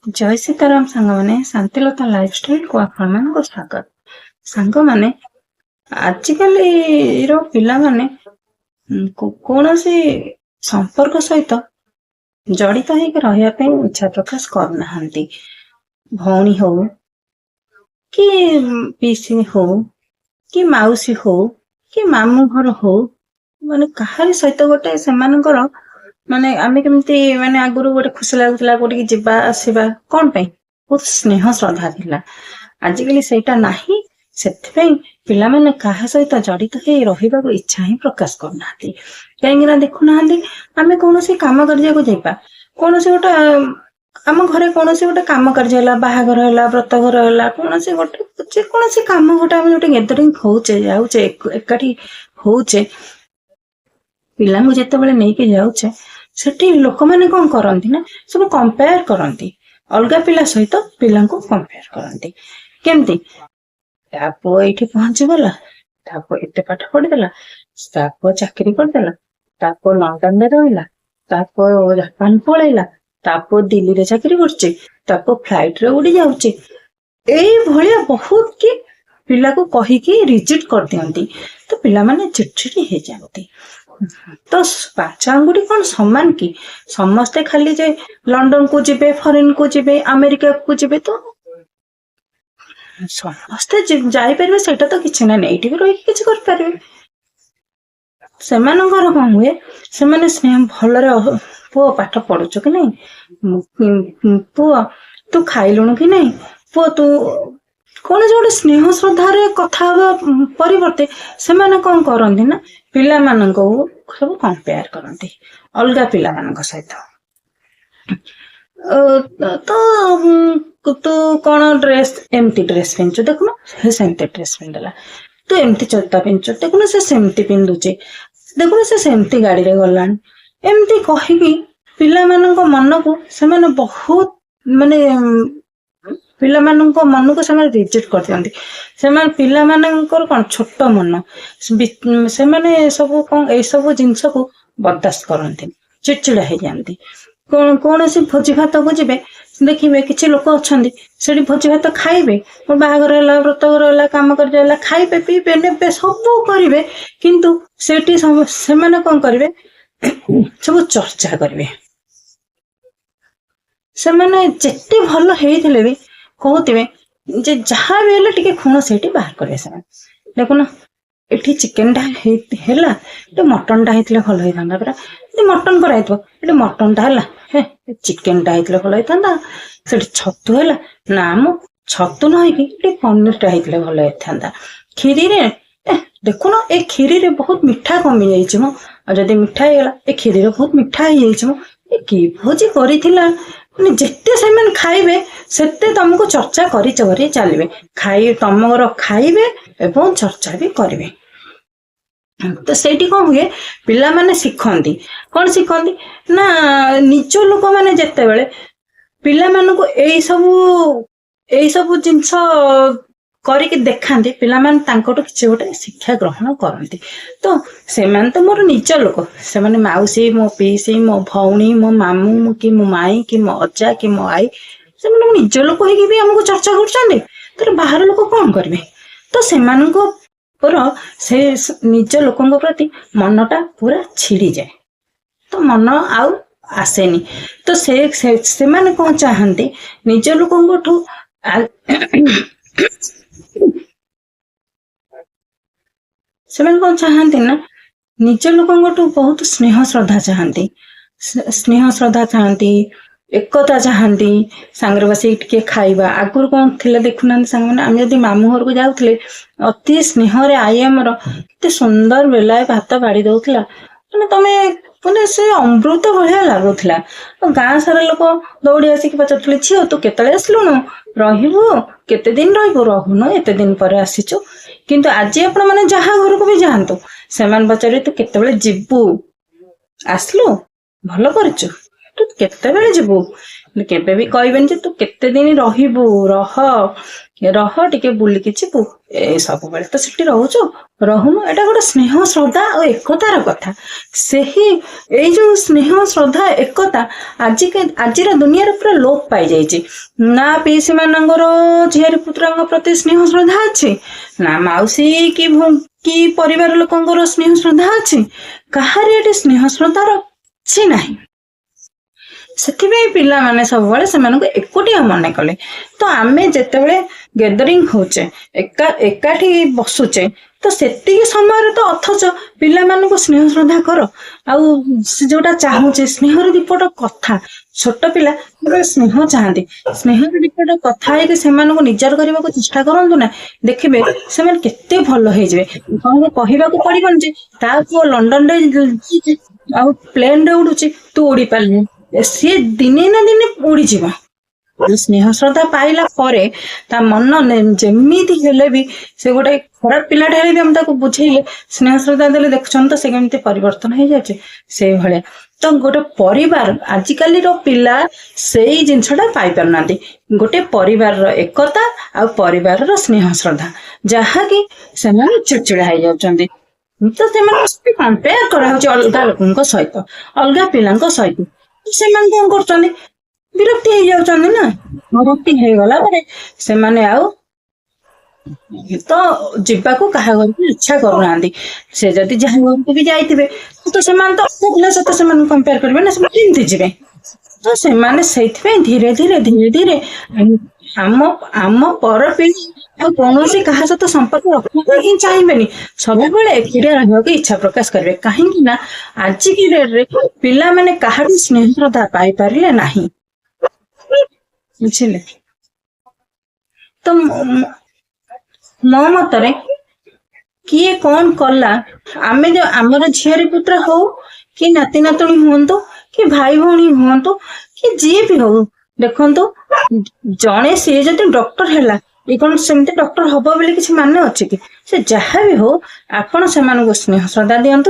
जय सीताराम सांग मैंने शांतिलता लाइफस्टाइल को आपण मान स्वागत। सांग मैंने आजिकल पिला माने कौन सी संपर्क सहित जड़ित होकर इच्छा प्रकाश करना भौणी हो कि पीसी हो कि मौसी हो कि मामू घर हो माने कहारी सहित गोटे से माने आमे केमती माने आगुरु गोटे खुशी लागुला गोटे जीवा आसवा कौन पे बहुत स्नेह श्रद्धा थिला। आजिकली सेटा नाही सेथिपई पिला माने काहा सहित जड़ित हे रहिबा को इच्छा ही प्रकाश करना कहीं ना देखु ना आमे कोनोसी काम करिया को जाइबा कोनोसी गोटे आम घरे कोनोसी गोटे काम कार्य होला बाहाघर होला व्रतघर होला कोनोसी गोटे जे कोनोसी काम गोटे आमे गोटे गैदरिंग होचे जाउचे एकाठी होचे पिला को जते बेले नै के जाउचे सेठी लोक माने कोन करंती ना सब कंपेयर करंती अलगा पिला सहित पिला को कंपेयर करंती केमती तापो एठी पहुंची गला तापो एते पाठ पढ़ी देला तापो चाकरी कर देला तापो लंदन रे रहिला तापो जापान पळैला तापो दिल्ली रे चाकरी करचे तापो फ्लाइट रे उड़ी जाउचे एई भलिया बहुत की पिला को कहि की रिजेक्ट कर दियंती तो पिला माने चिड़चिड़ी हे जांती। तो पांच आंगुठी कौन समान की समस्ते खाली जे लंदन को जिबे फॉरेन को जिबे अमेरिका को जिबे तो समस्ते जाई परबे सेटा तो किछ ना एठी भी रही किछ कर परबे सेमानकर कौन हुए सेमाने स्नेह भलरे पुओ पाठ पढुछ कि नहीं पुओ तू खाइलुणु कि नहीं पुओ तू कौन जो गोटे स्नेह श्रद्धार कथा परिवर्ते से कौन करती ना पिला मानक सब कंपेयर करती अलगा पिला मानक सहित तो तू कौन ड्रेस एमती ड्रेस पिंधु देखुन सेमती ड्रेस पिंधला तू एमती जूता पिंधु देखुन से सेमती पिंधुचे देखुन से सेमती गाड़ी रे गलान एमती कहिकी पिला मानक मन को से बहुत माने पिला मानक मन को से रिजेक्ट कर दियंती से पिला मानकर कौन छोट मन से माने सब कौन ए सब जिनस को बर्दाश्त करती चिड़चिड़ा हो जाती कौन सी भोजी भात को जीवे देखिए किसी लोक अच्छा से भोजी भात खाइबे बाहागर है व्रतघर है कम कर खाइबे पीबे ने सब करेंगे किंतु सेठी से कौन करेंगे सब चर्चा करेंगे से मैंने जिते भल होते भी कहते जे जहाँ भी हेले टिके खुण से बाहर करे से देखुन एठी चिकेन टा हेला तो मटन टा हेतले भल होइथांदा परा मटन कराइतो एठी मटन टा हेला हे चिकेन टा हेतले भल होइथांदा सेठी छतु हेला ना मो छतु न होइकी एठी पनीर टा हेतले भल होइथांदा खीरी रे देखुन ए खीरी रे बहुत मिठा कमी जाइछ मो आ जदी मिठा हेला ए खीरी रे बहुत मिठा हो जाइछ मो ए की भोजी करिथिला जिते से खाइबे सेते तुमको चर्चा करी चलिए खाई तुम खाइबे एवं चर्चा भी करेंगे तो सेठी कौन हुए पिला माने शिखती कौन शिखती ना निज लोक माने जिते बेले पिला मानू यही सब जिनस करके देखाते पिला माने तांकोटो किसी गोटे शिक्षा ग्रहण करती तो से तो मोर निज लोक से मौसी मो पीसी मो भौणी मो मामू कि मो माई कि मो अजा कि मो आई से निज लोक भी आमको चर्चा कर बाहर लोक कौन करेंगे तो से निज लोक प्रति मनटा पूरा छिड़ी जाए तो मन आउ आसेनी तो से माने कौन चाहती निज लोक से कौन चाहती ना निज लोक बहुत स्नेह श्रद्धा चाहती एकता चाहती सांगे बस टे खाइबा आगुर कौन थे देखुना सांग मैंने आम जब मामू घर को जाऊे अति स्नेह आई आमर एत सुंदर बेलाए भात बाड़ी दौला मैंने तुम्हें मैंने से अमृत भाया लगुला गाँ सारा लोक दौड़ी आसिक पचार झील तू केतले आसलुणु केते दिन रहुन एते दिन पर आसीचु किंतु आज आपण माने जहाँ घर को भी जातु से पचारे तू केते जीवु आसलु भल करचु तू केते जीवु କେବେ ବି କହିବେନି ଯେ ତୁ କେତେ ଦିନ ରହିବୁ, ରହ ଟିକେ ବୁଲିକି ଯିବୁ। ସବୁବେଳେ ତ ସେଠି ରହୁଛୁ, ରହୁନୁ। ଏଇଟା ଗୋଟେ ସ୍ନେହ ଶ୍ରଦ୍ଧା ଆଉ ଏକତାର କଥା। ସେହି ଏଇ ଯୋଉ ସ୍ନେହ ଶ୍ରଦ୍ଧା ଏକତା ଆଜିର ଦୁନିଆରେ ପୁରା ଲୋପ ପାଇଯାଇଛି। ନା ପିଇସି ମାନଙ୍କର ଝିଆରୀ ପୁତ୍ରଙ୍କ ପ୍ରତି ସ୍ନେହ ଶ୍ରଦ୍ଧା ଅଛି, ନା ମାଉସୀ କି ପରିବାର ଲୋକଙ୍କର ସ୍ନେହ ଶ୍ରଦ୍ଧା ଅଛି। କାହାରି ଏଠି ସ୍ନେହ ଶ୍ରଦ୍ଧାର କିଛି ନାହିଁ। ସେଥିପାଇଁ ପିଲାମାନେ ସବୁବେଳେ ସେମାନଙ୍କୁ ଏକୁଟିଆ ମନେ କଲେ। ତ ଆମେ ଯେତେବେଳେ ଗ୍ୟାଦରିଂ ହଉଛେ, ଏକାଠି ବସୁଛେ, ତ ସେତିକି ସମୟରେ ତ ଅଥଚ ପିଲାମାନଙ୍କୁ ସ୍ନେହ ଶ୍ରଦ୍ଧା କର। ଆଉ ସେ ଯୋଉଟା ଚାହୁଁଛେ, ସ୍ନେହର ଦିପଟ କଥା, ଛୋଟ ପିଲା ସ୍ନେହ ଚାହାନ୍ତି, ସ୍ନେହର ଦିପଟ କଥା ହେଇକି ସେମାନଙ୍କୁ ନିଜର କରିବାକୁ ଚେଷ୍ଟା କରନ୍ତୁ ନା, ଦେଖିବେ ସେମାନେ କେତେ ଭଲ ହେଇଯିବେ। କଣ କହିବାକୁ ପଡିବନି ଯେ ତା ପୁଅ ଲଣ୍ଡନରେ ଆଉ ପ୍ଲେନରେ ଉଡୁଛି, ତୁ ଉଡି ପାରିଲୁ। ସିଏ ଦିନେ ନା ଦିନେ ଉଡିଯିବ। ସ୍ନେହ ଶ୍ରଦ୍ଧା ପାଇଲା ପରେ ତା ମନ ଯେମିତି ହେଲେ ବି, ସେ ଗୋଟେ ଖରାପ ପିଲାଟା ହେଲେ ବି ଆମେ ତାକୁ ବୁଝେଇଲେ, ସ୍ନେହ ଶ୍ରଦ୍ଧା ଦେଲେ, ଦେଖୁଛନ୍ତି ତ ସେ କେମିତି ପରିବର୍ତ୍ତନ ହେଇଯାଉଛି। ସେଇଭଳିଆ ତ ଗୋଟେ ପରିବାର, ଆଜିକାଲିର ପିଲା ସେଇ ଜିନିଷଟା ପାଇପାରୁନାହାନ୍ତି। ଗୋଟେ ପରିବାରର ଏକତା ଆଉ ପରିବାରର ସ୍ନେହ ଶ୍ରଦ୍ଧା, ଯାହାକି ସେମାନେ ଚିଡଚିଡା ହେଇଯାଉଛନ୍ତି। ତ ସେମାନଙ୍କୁ କମ୍ପେୟାର କରାହଉଛି ଅଲଗା ଲୋକଙ୍କ ସହିତ, ଅଲଗା ପିଲାଙ୍କ ସହିତ। ସେମାନେ କଣ କରୁଛନ୍ତି, ବିରକ୍ତି ହେଇଯାଉଛନ୍ତି ନା। ବିରକ୍ତି ହେଇଗଲା ପରେ ସେମାନେ ଆଉ ତ ଯିବାକୁ କାହା ଘରକୁ ଇଚ୍ଛା କରୁନାହାନ୍ତି। ସେ ଯଦି ଯାହା ଘରକୁ ବି ଯାଇଥିବେ, ତ ସେମାନେ ତ ପିଲା ସହିତ ସେମାନଙ୍କୁ କମ୍ପେୟାର କରିବେ ନା, ସେମାନେ କେମିତି ଯିବେ। ତ ସେମାନେ ସେଇଥିପାଇଁ ଧୀରେ ଧୀରେ ଆମ ପର ପିଢି ଆଉ କୌଣସି କାହା ସହିତ ସମ୍ପର୍କ ରଖିବାକୁ ହିଁ ଚାହିଁବେନି। ସବୁବେଳେ ଏକୁଟିଆ ରହିବାକୁ ଇଚ୍ଛା ପ୍ରକାଶ କରିବେ। କାହିଁକି ନା ଆଜିକି ଡେଟରେ ପିଲାମାନେ କାହାଠୁ ସ୍ନେହ ଶ୍ରଦ୍ଧା ପାଇପାରିଲେ ନାହିଁ, ବୁଝିଲେ। ତ ମୋ ମତରେ କିଏ କଣ କଲା, ଆମର ଝିଆରୀ ପୁତ୍ର ହଉ, କି ନାତି ନାତୁଣୀ ହୁଅନ୍ତୁ, କି ଭାଇ ଭଉଣୀ ହୁଅନ୍ତୁ, କି ଯିଏ ବି ହଉ, ଦେଖନ୍ତୁ ଜଣେ ସିଏ ଯଦି ଡକ୍ଟର ହେଲା, ଏ କଣ ସେମିତି ଡକ୍ଟର ହବ ବୋଲି କିଛି ମାନେ ଅଛି କି? ସେ ଯାହା ବି ହଉ, ଆପଣ ସେମାନଙ୍କୁ ସ୍ନେହ ଶ୍ରଦ୍ଧା ଦିଅନ୍ତୁ।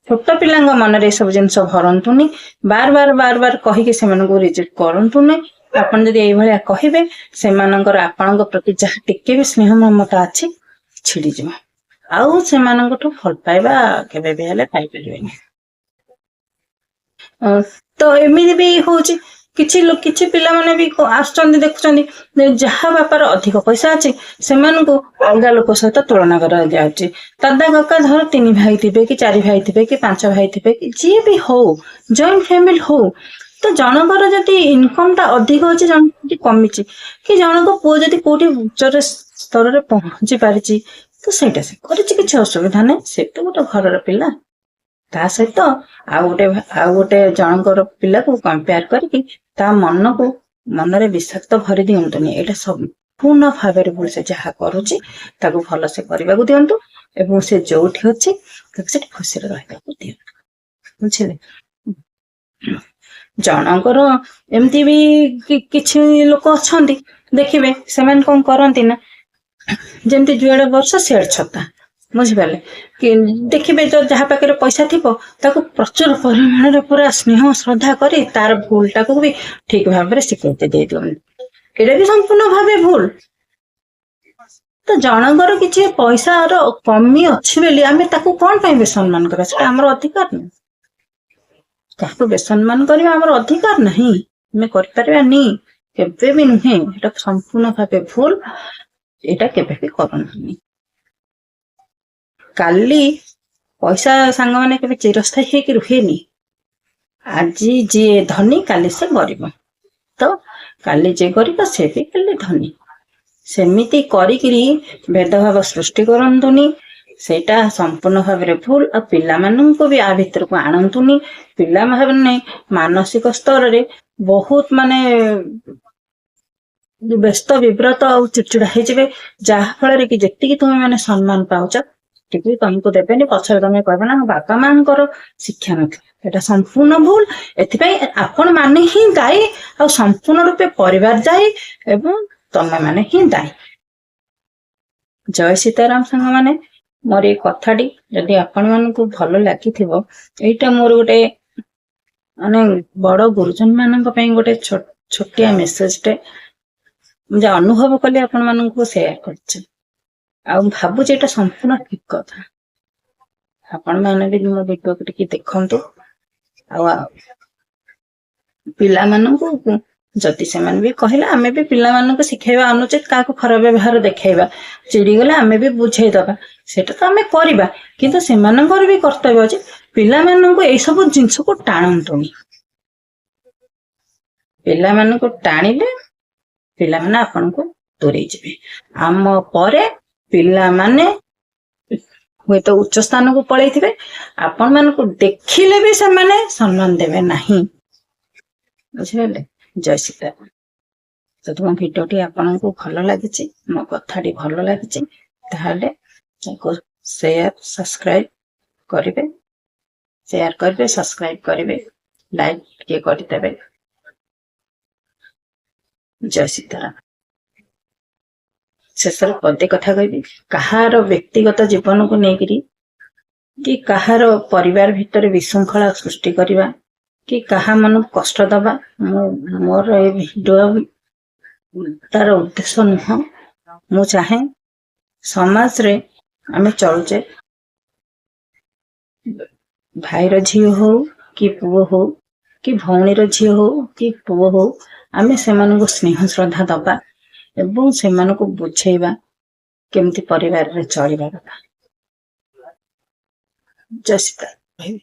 ଛୋଟ ପିଲାଙ୍କ ମନରେ ଏସବୁ ଜିନିଷ ଭରନ୍ତୁନି। ବାର ବାର କହିକି ସେମାନଙ୍କୁ ରିଜେକ୍ଟ କରନ୍ତୁନି। ଆପଣ ଯଦି ଏଇଭଳିଆ କହିବେ, ସେମାନଙ୍କର ଆପଣଙ୍କ ପ୍ରତି ଯାହା ଟିକେ ବି ସ୍ନେହ ମମତା ଅଛି ଛିଡିଯିବ, ଆଉ ସେମାନଙ୍କଠୁ ଭଲ ପାଇବା କେବେ ବି ହେଲେ ପାଇପାରିବେନି। ତ ଏମିତି ବି ହଉଛି, କିଛି ପିଲାମାନେ ବି ଆସୁଛନ୍ତି, ଦେଖୁଛନ୍ତି ଯାହା ବାପାର ଅଧିକ ପଇସା ଅଛି, ସେମାନଙ୍କୁ ଅଲଗା ଲୋକ ସହିତ ତୁଳନା କରାଯାଉଛି। ଦାଦା କକା ଧର 3 ଭାଇ ଥିବେ, କି 4 ଭାଇ ଥିବେ, କି 5 ଭାଇ ଥିବେ, କି ଯିଏ ବି ହଉ, ଜଏଣ୍ଟ ଫ୍ୟାମିଲି ହଉ, ତ ଜଣଙ୍କର ଯଦି ଇନକମ ଟା ଅଧିକ ଅଛି, ଜଣଙ୍କର କମିଛି, କି ଜଣଙ୍କ ପୁଅ ଯଦି କୋଉଠି ଉଚ୍ଚ ସ୍ତରରେ ପହଞ୍ଚି ପାରିଛି, ତ ସେଇଟା ସେ କରିଛି, କିଛି ଅସୁବିଧା ନାହିଁ। ସେ ତ ଗୋଟେ ଘରର ପିଲା। ତା ସହିତ ଆଉ ଗୋଟେ ଜଣଙ୍କର ପିଲାକୁ କମ୍ପେୟାର କରିକି ତା ମନରେ ବିଷାକ୍ତ ଭରି ଦିଅନ୍ତୁନି। ଏଇଟା ସମ୍ପୂର୍ଣ୍ଣ ଭାବରେ ଭୁଲ। ସେ ଯାହା କରୁଛି ତାକୁ ଭଲସେ କରିବାକୁ ଦିଅନ୍ତୁ, ଏବଂ ସେ ଯୋଉଠି ଅଛି ତାକୁ ସେଠି ଖୁସିରେ ରହିବାକୁ ଦିଅନ୍ତୁ, ବୁଝିଲେ। ଜଣଙ୍କର ଏମିତି ବି କିଛି ଲୋକ ଅଛନ୍ତି, ଦେଖିବେ ସେମାନେ କଣ କରନ୍ତି ନା, ଯେମିତି ଯୁଆଡେ ବର୍ଷ ସିଆଡେ ଛତା, ବୁଝିପାରିଲେ। କି ଦେଖିବେ ଯାହା ପାଖରେ ପଇସା ଥିବ, ତାକୁ ପ୍ରଚୁର ପରିମାଣରେ ପୁରା ସ୍ନେହ ଶ୍ରଦ୍ଧା କରି ତାର ଭୁଲ ଟାକୁ ବି ଠିକ ଭାବରେ ସ୍ୱୀକୃତି ଦେଇ ଦିଅନ୍ତି। ଏଇଟା ବି ସମ୍ପୂର୍ଣ୍ଣ ଭାବେ ଭୁଲ। ତ ଜଣଙ୍କର କିଛି ପଇସାର କମି ଅଛି ବୋଲି ଆମେ ତାକୁ କଣ ପାଇଁ ବେସମ୍ମାନ କରିବା? ସେଟା ଆମର ଅଧିକାର ନୁହେଁ। କାହାକୁ ବେସମ୍ମାନ କରିବା ଆମର ଅଧିକାର ନାହିଁ, ଆମେ କରିପାରିବାନି, କେବେ ବି ନୁହେଁ। ଏଟା ସମ୍ପୂର୍ଣ୍ଣ ଭାବେ ଭୁଲ। ଏଇଟା କେବେ ବି କରନ୍ତୁନି। କାଲି ପଇସା ସାଙ୍ଗମାନେ କେବେ ଚିରସ୍ଥାୟୀ ହେଇକି ରୁହେନି। ଆଜି ଯିଏ ଧନୀ, କାଲି ସେ ଗରିବ। ତ କାଲି ଯିଏ ଗରିବ, ସେ ବି କାଲି ଧନୀ। ସେମିତି କରିକିରି ଭେଦଭାବ ସୃଷ୍ଟି କରନ୍ତୁନି। ସେଇଟା ସମ୍ପୂର୍ଣ୍ଣ ଭାବରେ ଭୁଲ। ଆଉ ପିଲାମାନଙ୍କୁ ବି ଆ ଭିତରକୁ ଆଣନ୍ତୁନି। ପିଲାମାନେ ମାନସିକ ସ୍ତରରେ ବହୁତ ବ୍ୟସ୍ତ ବିବ୍ରତ ଆଉ ଚିଡଚିଡା ହେଇଯିବେ, ଯାହା ଫଳରେ କି ଯେତିକି ତୁମେ ମାନେ ସମ୍ମାନ ପାଉଛ ସେତିକି ତମକୁ ଦେବେନି। ପଛରେ ତମେ କହିବ ନା ବାପା ମାଙ୍କର ଶିକ୍ଷା ନଥିଲା। ଏଟା ସମ୍ପୂର୍ଣ୍ଣ ଭୁଲ। ଏଥିପାଇଁ ଆପଣ ମାନେ ହିଁ ଦାୟୀ, ଆଉ ସମ୍ପୂର୍ଣ୍ଣ ରୂପେ ପରିବାର ଦାୟୀ, ଏବଂ ତମେ ମାନେ ହିଁ ଦାୟୀ। ଜୟ ସୀତାରାମ ସାଙ୍ଗମାନେ। ମୋର ଏଇ କଥାଟି ଯଦି ଆପଣ ମାନଙ୍କୁ ଭଲ ଲାଗିଥିବ, ଏଇଟା ମୋର ଗୋଟେ ମାନେ ବଡ ଗୁରୁଜନ ମାନଙ୍କ ପାଇଁ ଗୋଟେ ଛୋଟିଆ ମେସେଜଟେ ମୁଁ ଯାହା ଅନୁଭବ କଲି ଆପଣ ମାନଙ୍କୁ ସେୟାର କରିଛି। ଆଉ ଭାବୁଛି ଏଇଟା ସମ୍ପୂର୍ଣ୍ଣ ଠିକ କଥା। ଆପଣ ମାନେ ବି ମୋ ଭିଡିଓକୁ ଟିକେ ଦେଖନ୍ତୁ। ଆଉ ପିଲାମାନଙ୍କୁ ଯଦି ସେମାନେ ବି କହିଲେ ଆମେ ବି ପିଲାମାନଙ୍କୁ ଶିଖେଇବା ଅନୁଚିତ, କାହାକୁ ଖରାପ ବ୍ୟବହାର ଦେଖେଇବା, ଚିଡିଗଲେ ଆମେ ବି ବୁଝେଇଦବା, ସେଟା ତ ଆମେ କରିବା। କିନ୍ତୁ ସେମାନଙ୍କର ବି କର୍ତ୍ତବ୍ୟ ଅଛି ପିଲାମାନଙ୍କୁ ଏଇ ସବୁ ଜିନିଷକୁ ଟାଣନ୍ତୁନି। ପିଲାମାନଙ୍କୁ ଟାଣିଲେ ପିଲାମାନେ ଆପଣଙ୍କୁ ଦୂରେଇ ଯିବେ। ଆମ ପରେ ପିଲାମାନେ ହୁଏତ ଉଚ୍ଚ ସ୍ଥାନକୁ ପଳେଇଥିବେ, ଆପଣ ମାନଙ୍କୁ ଦେଖିଲେ ବି ସେମାନେ ସମ୍ମାନ ଦେବେ ନାହିଁ। ବୁଝିପାରିଲେ? ଜୟ ସୀତାରାମ। ଯଦି ମୋ ଭିଡିଓଟି ଆପଣଙ୍କୁ ଭଲ ଲାଗିଛି, ମୋ କଥାଟି ଭଲ ଲାଗିଛି, ତାହେଲେ ତାକୁ ସେୟାର ସବସ୍କ୍ରାଇବ କରିବେ, ସବସ୍କ୍ରାଇବ କରିବେ, ଲାଇକ୍ ଟିକେ କରିଦେବେ। ଜୟ ସୀତାରାମ। ଶେଷରେ ପଦେ କଥା କହିବି, କାହାର ବ୍ୟକ୍ତିଗତ ଜୀବନକୁ ନେଇକରି କି କାହାର ପରିବାର ଭିତରେ ବିଶୃଙ୍ଖଳା ସୃଷ୍ଟି କରିବା କି କାହା ମନକୁ କଷ୍ଟ ଦବା ମୋର ଏ ଭିଡିଓ ତାର ଉଦ୍ଦେଶ୍ୟ ନୁହଁ। ମୁଁ ଚାହେଁ ସମାଜରେ ଆମେ ଚଳୁଛେ, ଭାଇର ଝିଅ ହଉ କି ପୁଅ ହଉ କି ଭଉଣୀର ଝିଅ ହଉ କି ପୁଅ ହଉ, ଆମେ ସେମାନଙ୍କୁ ସ୍ନେହ ଶ୍ରଦ୍ଧା ଦବା ଏବଂ ସେମାନଙ୍କୁ ବୁଝେଇବା କେମିତି ପରିବାରରେ ଚଳିବା କଥା। ଜୟ ସୀତାରାମ।